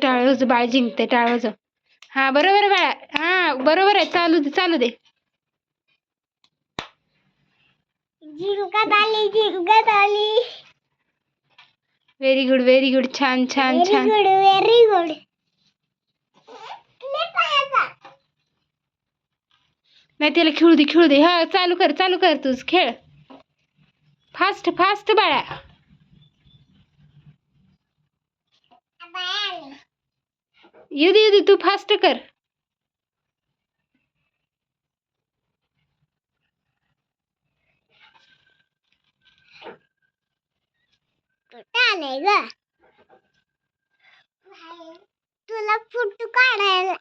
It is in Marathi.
टाळवज बाळ जिंकते टाळवज. हा बरोबर आहे बाळा. हा बरोबर आहे. चालू दे चालू दे. जिंकत आली. व्हेरी गुड छान छान छान. Very good. नाही त्याला खेळू दे. हा चालू कर तूच खेळ. फास्ट फास्ट बाळा. येऊ दे तू फास्ट कर. नाही ग तुला फोटो काढायला